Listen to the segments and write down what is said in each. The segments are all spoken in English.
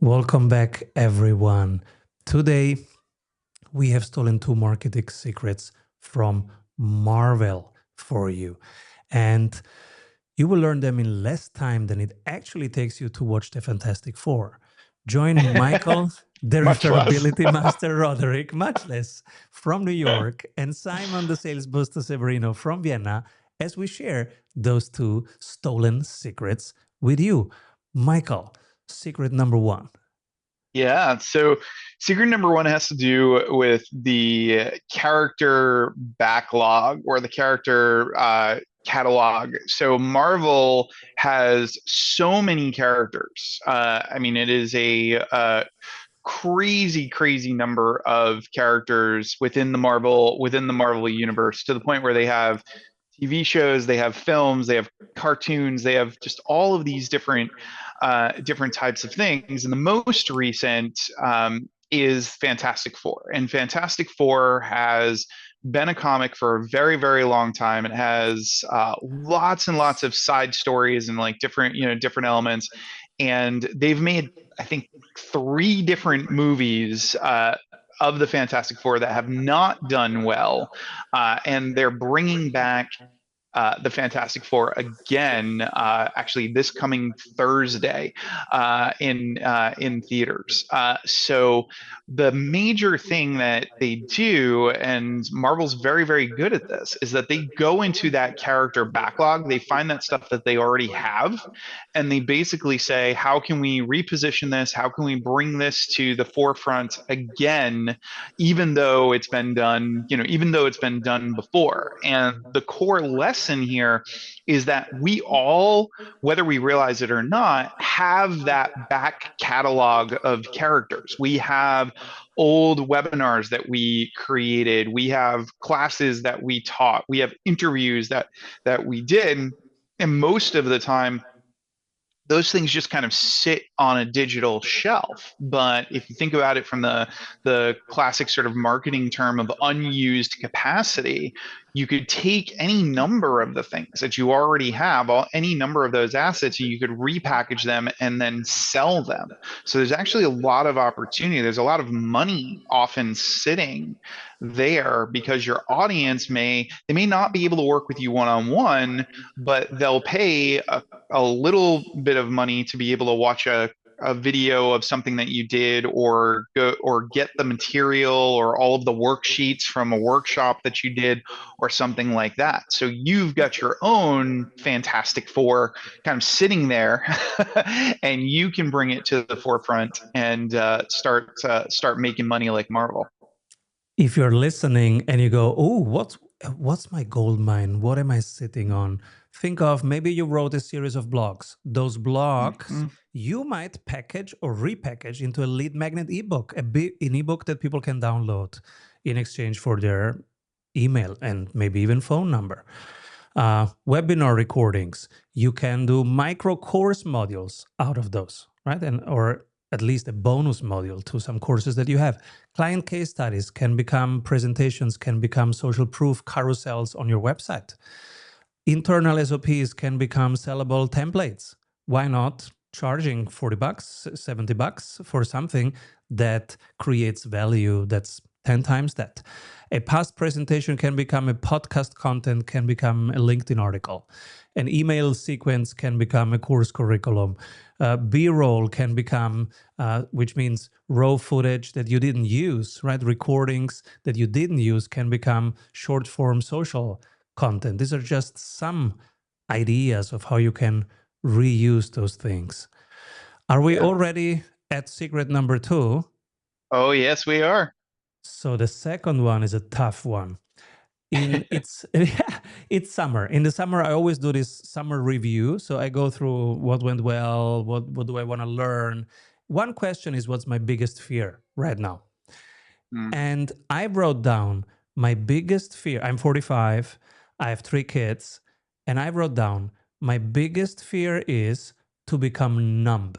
Welcome back, everyone. Today, we have stolen 2 marketing secrets from Marvel for you. And you will learn them in less time than it actually takes you to watch the Fantastic Four. Join Michael, the Referrability Master Roderick, much less, from New York, and Simon, the Sales Booster Severino from Vienna, as we share those 2 stolen secrets with you. Michael, secret number 1. Yeah, so secret number one has to do with the character backlog or the character catalog. So Marvel has so many characters. I mean, it is a crazy, crazy number of characters within the Marvel universe, to the point where they have TV shows, they have films, they have cartoons, they have just all of these different types of things. And the most recent is Fantastic Four, and Fantastic Four has been a comic for a very, very long time. It has lots and lots of side stories and like different elements, and they've made, I think, 3 different movies. Of the Fantastic Four that have not done well, and they're bringing back the Fantastic Four again, actually this coming Thursday in theaters. So the major thing that they do, and Marvel's very, very good at this, is that they go into that character backlog. They find that stuff that they already have, and they basically say, how can we reposition this? How can we bring this to the forefront again, even though it's been done before? And the core lesson here is that we all, whether we realize it or not, have that back catalog of characters. We have old webinars that we created. We have classes that we taught. We have interviews that we did. And most of the time, those things just kind of sit on a digital shelf. But if you think about it from the classic sort of marketing term of unused capacity, you could take any number of the things that you already have, any number of those assets, and you could repackage them and then sell them. So there's actually a lot of opportunity. There's a lot of money often sitting there, because your audience may not be able to work with you one-on-one, but they'll pay a little bit of money to be able to watch a video of something that you did, or get the material or all of the worksheets from a workshop that you did, or something like that. So you've got your own Fantastic Four kind of sitting there, and you can bring it to the forefront and start making money like Marvel. If you're listening and you go, oh, what's my gold mine? What am I sitting on? Think of, maybe you wrote a series of blogs. Those blogs, you might package or repackage into a lead magnet ebook, an ebook that people can download in exchange for their email and maybe even phone number. Webinar recordings, you can do micro course modules out of those, right? Or at least a bonus module to some courses that you have. Client case studies can become presentations, can become social proof carousels on your website. Internal SOPs can become sellable templates. Why not charging $40, $70 for something that creates value that's 10 times that? A past presentation can become a podcast content, can become a LinkedIn article. An email sequence can become a course curriculum. B-roll can become, which means raw footage that you didn't use, right? Recordings that you didn't use can become short form social content. These are just some ideas of how you can reuse those things. Are we already at secret number 2? Oh, yes, we are. So the second one is a tough one. It's summer. In the summer, I always do this summer review. So I go through what went well, what do I want to learn. One question is, what's my biggest fear right now? And I wrote down my biggest fear. I'm 45. I have 3 kids. And I wrote down, my biggest fear is to become numb.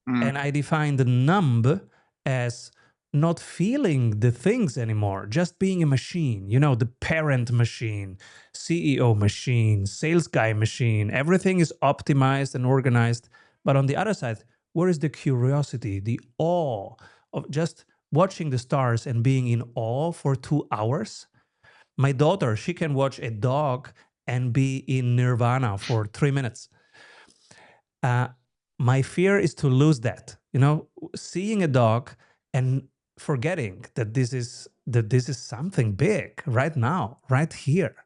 And I defined numb as not feeling the things anymore, just being a machine, the parent machine, CEO machine, sales guy machine. Everything is optimized and organized. But on the other side, Where is the curiosity, the awe of just watching the stars and being in awe for 2 hours? My daughter, she can watch a dog and be in nirvana for 3 minutes. Uh, my fear is to lose that. Seeing a dog and forgetting that this is something big right now, right here.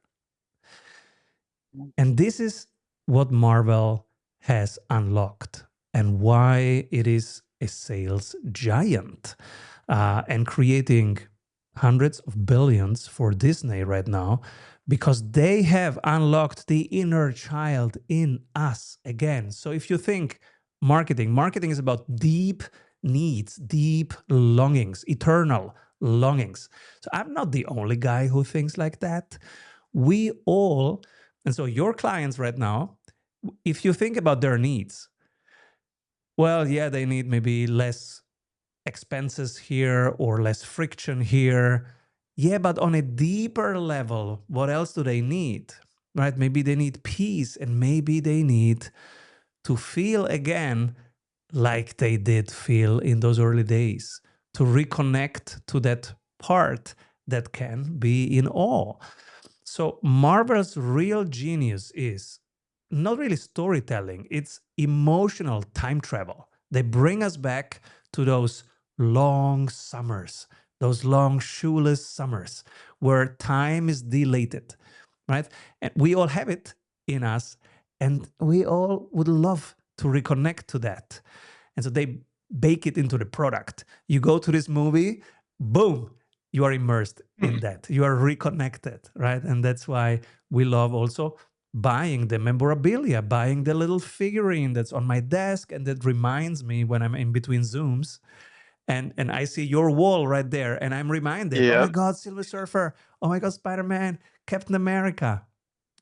And this is what Marvel has unlocked and why it is a sales giant and creating hundreds of billions for Disney right now, because they have unlocked the inner child in us again. So if you think marketing is about deep needs, deep longings, eternal longings. So I'm not the only guy who thinks like that. We all, and so your clients right now, if you think about their needs, well, yeah, they need maybe less expenses here or less friction here. Yeah, but on a deeper level, what else do they need? Right? Maybe they need peace, and maybe they need to feel again like they did feel in those early days, to reconnect to that part that can be in awe. So Marvel's real genius is not really storytelling, it's emotional time travel. They bring us back to those long summers, those long shoeless summers where time is dilated, right? And we all have it in us, and we all would love to reconnect to that. And so they bake it into the product. You go to this movie, boom, you are immersed in that. You are reconnected, right? And that's why we love also buying the memorabilia, buying the little figurine that's on my desk and that reminds me when I'm in between Zooms and I see your wall right there and I'm reminded, oh my God, Silver Surfer, oh my God, Spider-Man, Captain America,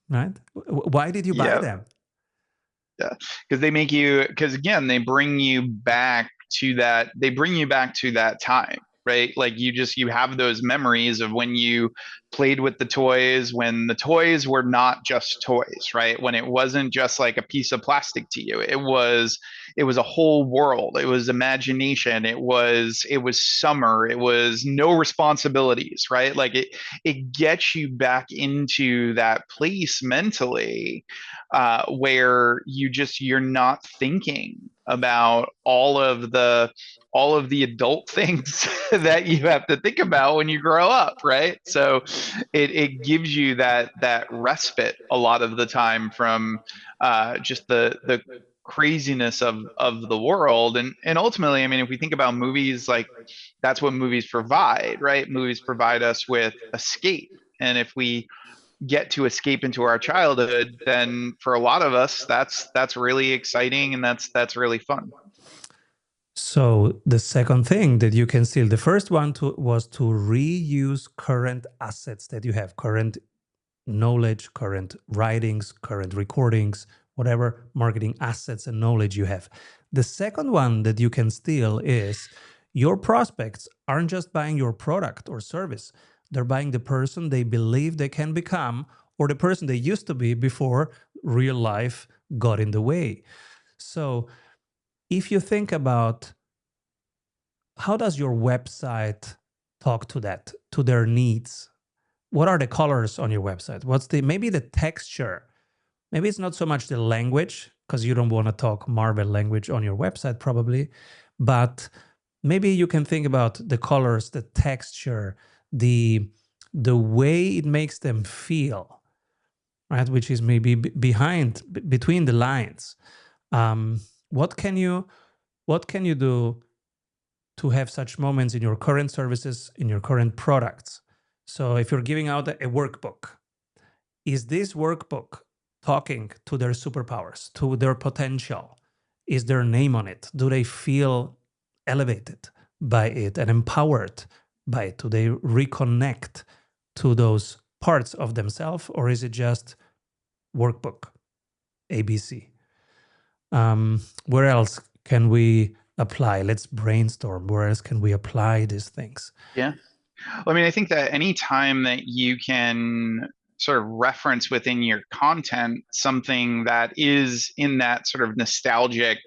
right? Why did you buy them? Yeah, because because again, they bring you back to that time, right? Like you have those memories of when you played with the toys, when the toys were not just toys, right? When it wasn't just like a piece of plastic to you. It was a whole world. It was imagination. It was summer. It was no responsibilities, right? Like it gets you back into that place mentally where you're not thinking about all of the adult things that you have to think about when you grow up, right? So it gives you that respite a lot of the time from just the craziness of the world. And ultimately, I mean, if we think about movies, like that's what movies provide, right? Movies provide us with escape. And if we get to escape into our childhood, then for a lot of us, that's really exciting and that's really fun. So the second thing that you can steal, the first one was to reuse current assets that you have, current knowledge, current writings, current recordings, whatever marketing assets and knowledge you have. The second one that you can steal is your prospects aren't just buying your product or service. They're buying the person they believe they can become or the person they used to be before real life got in the way. So if you think about how does your website talk to that, to their needs? What are the colors on your website? What's maybe the texture? Maybe it's not so much the language, because you don't want to talk Marvel language on your website probably, but maybe you can think about the colors, the texture, the way it makes them feel, right? Which is maybe between the lines. What can you do to have such moments in your current services, in your current products? So if you're giving out a workbook, is this workbook talking to their superpowers, to their potential? Is their name on it? Do they feel elevated by it and empowered by it? Do they reconnect to those parts of themselves, or is it just workbook, ABC? Where else can we apply? Let's brainstorm. Where else can we apply these things? Yeah. Well, I mean, I think that any time that you can sort of reference within your content something that is in that sort of nostalgic,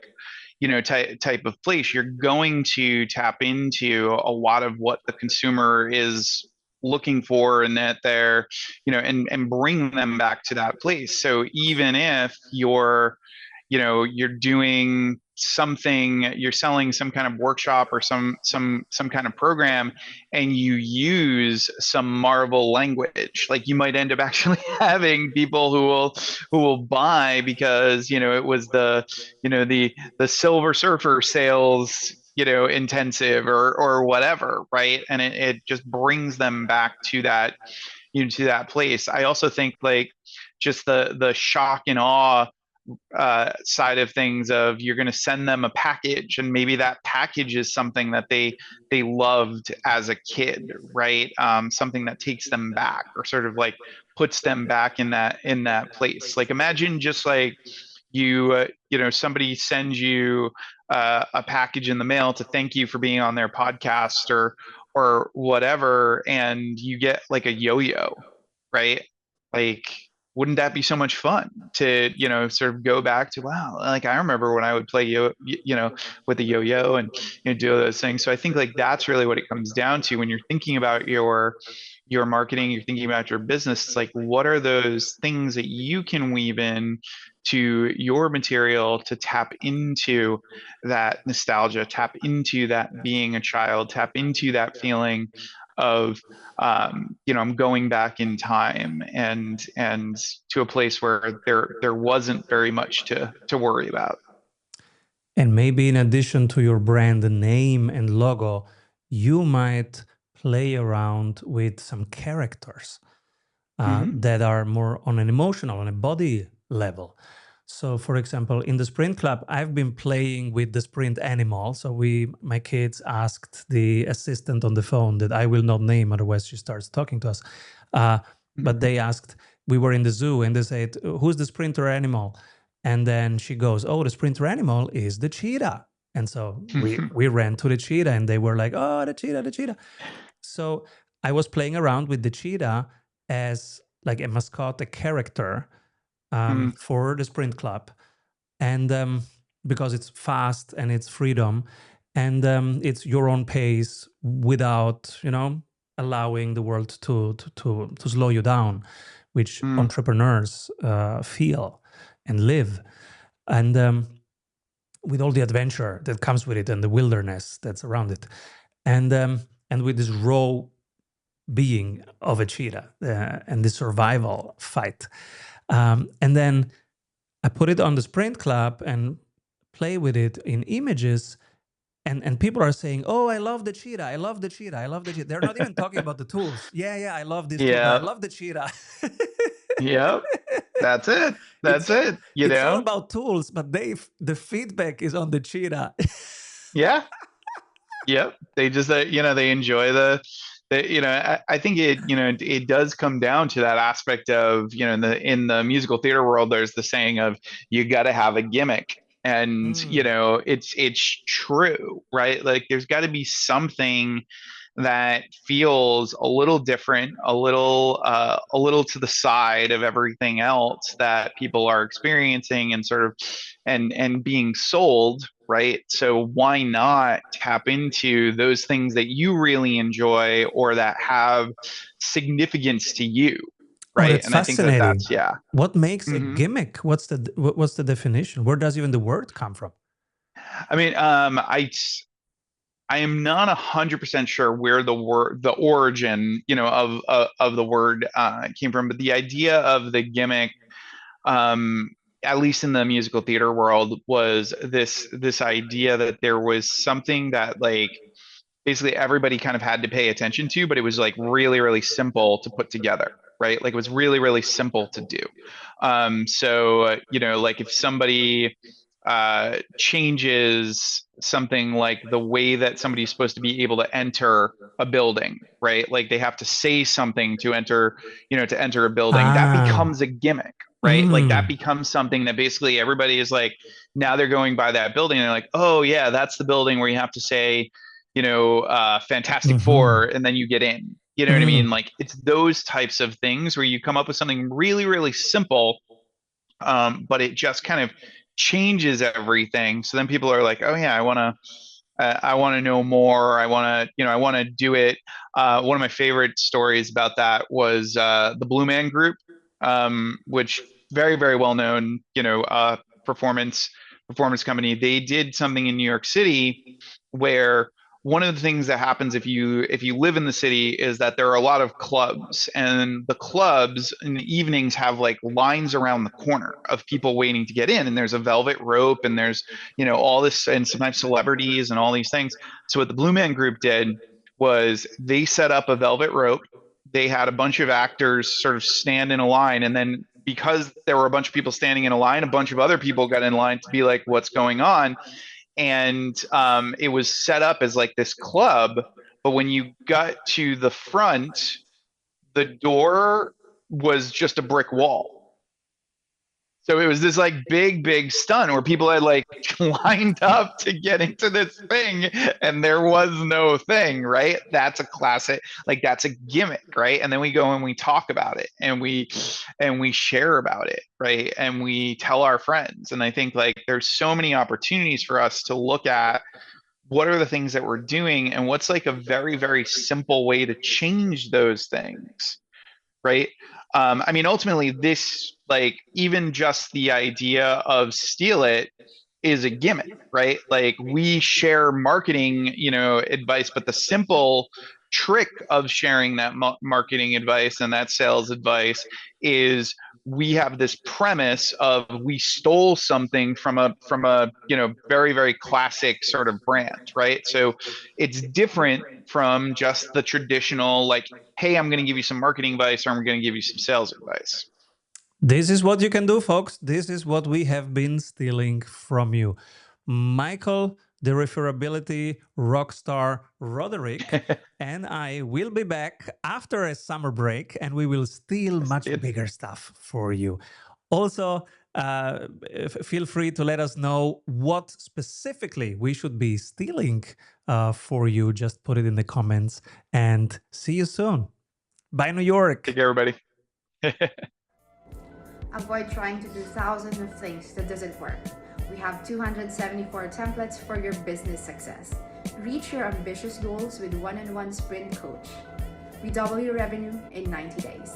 type of place, you're going to tap into a lot of what the consumer is looking for, and that they're, and bring them back to that place. So even if you're doing something, you're selling some kind of workshop or some kind of program, and you use some Marvel language, like you might end up actually having people who will buy because it was the Silver Surfer sales, intensive, or whatever, right? And it just brings them back to that, to that place. I also think, like, just the shock and awe side of things, of you're going to send them a package, and maybe that package is something that they loved as a kid, right? Something that takes them back, or sort of like puts them back in that place. Like, imagine just like somebody sends you a package in the mail to thank you for being on their podcast, or whatever, and you get like a yo-yo, right? Like, wouldn't that be so much fun to, sort of go back to, wow, like I remember when I would play with the yo-yo, and do those things. So I think, like, that's really what it comes down to when you're thinking about your marketing, you're thinking about your business. It's like, what are those things that you can weave in to your material to tap into that nostalgia, tap into that being a child, tap into that feeling of, I'm going back in time, and to a place where there wasn't very much to worry about. And maybe in addition to your brand name and logo, you might play around with some characters that are more on an emotional, on a body level. So, for example, in the Sprint Club, I've been playing with the Sprint animal. So my kids asked the assistant on the phone that I will not name, otherwise she starts talking to us. But they asked, we were in the zoo, and they said, "Who's the Sprinter animal?" And then she goes, "Oh, the Sprinter animal is the cheetah." And so we ran to the cheetah, and they were like, "Oh, the cheetah, the cheetah." So I was playing around with the cheetah as like a mascot, a character for the Sprint Club. And because it's fast and it's freedom, and it's your own pace without, allowing the world to slow you down, which entrepreneurs feel and live. And with all the adventure that comes with it, and the wilderness that's around it, and with this raw being of a cheetah, and the survival fight. And then I put it on the Sprint Club and play with it in images. And people are saying, "Oh, I love the cheetah. I love the cheetah. I love the cheetah." They're not even talking about the tools. Yeah, I love this tool, but I Yeah. love the cheetah. Yep. That's it. It's That's it. it's all about tools, but the feedback is on the cheetah. Yeah. Yep. They just, they enjoy I think it does come down to that aspect of, in the musical theater world, there's the saying of, you got to have a gimmick. And, it's true, right? Like, there's got to be something that feels a little different, a little to the side of everything else that people are experiencing, and sort of, and being sold, right? So why not tap into those things that you really enjoy, or that have significance to you, Oh, right? that's And I think that fascinating. that's, yeah. What makes a hmm gimmick? What's the definition? Where does even the word come from? I mean, I am not 100% sure where the origin, of the word came from, but the idea of the gimmick, um, at least in the musical theater world, was this idea that there was something that, like, basically everybody kind of had to pay attention to, but it was like really, really simple to put together, right? Like, it was really, really simple to do. So like, if somebody changes something, like the way that somebody's supposed to be able to enter a building, right? Like, they have to say something to enter, to enter a building. That Ah, becomes a gimmick, right? Like, that mm, becomes something that basically everybody is like, now they're going by that building, and they're like, oh yeah, that's the building where you have to say, Fantastic mm-hmm, Four, and then you get in. You know what I mean? mm. Like, it's those types of things where you come up with something really, really simple, but it just kind of changes everything. So then people are like, oh yeah, I want to know more. I want to do it. One of my favorite stories about that was the Blue Man Group, which very, very well known, performance performance company. They did something in New York City where one of the things that happens if you live in the city is that there are a lot of clubs, and the clubs in the evenings have like lines around the corner of people waiting to get in, and there's a velvet rope, and there's all this, and sometimes celebrities and all these things. So what the Blue Man Group did was they set up a velvet rope. They had a bunch of actors sort of stand in a line, and then because there were a bunch of people standing in a line, a bunch of other people got in line to be like, what's going on? And it was set up as like this club. But when you got to the front, the door was just a brick wall. So it was this like big, big stunt where people had like lined up to get into this thing, and there was no thing, right? That's a classic, like that's a gimmick, right? And then we go and we talk about it, and we share about it, right? And we tell our friends. And I think like there's so many opportunities for us to look at what are the things that we're doing, and what's like a very, very simple way to change those things, right? I mean, ultimately, this, like, even just the idea of steal it is a gimmick, right? Like, we share marketing, advice, but the simple trick of sharing that marketing advice and that sales advice is we have this premise of we stole something from a very, very classic sort of brand, right? So it's different from just the traditional, like, hey, I'm going to give you some marketing advice, or I'm going to give you some sales advice. This is what you can do, folks. This is what we have been stealing from you. Michael, the referability rockstar Roderick, and I will be back after a summer break, and we will steal much bigger stuff for you. Also, feel free to let us know what specifically we should be stealing for you. Just put it in the comments, and see you soon. Bye, New York. Take care, everybody. Avoid trying to do thousands of things that doesn't work. We have 274 templates for your business success. Reach your ambitious goals with one-on-one sprint coach. We double your revenue in 90 days.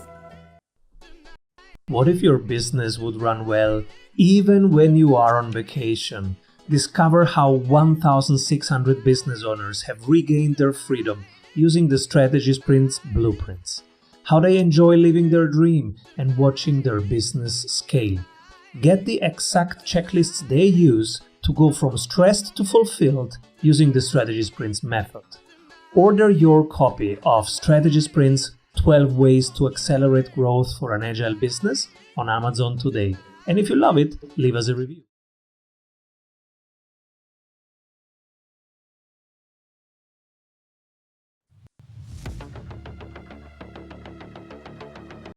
What if your business would run well even when you are on vacation? Discover how 1,600 business owners have regained their freedom using the Strategy Sprints blueprints. How they enjoy living their dream and watching their business scale. Get the exact checklists they use to go from stressed to fulfilled using the Strategy Sprints method. Order your copy of Strategy Sprints 12 Ways to Accelerate Growth for an Agile Business on Amazon today. And if you love it, leave us a review.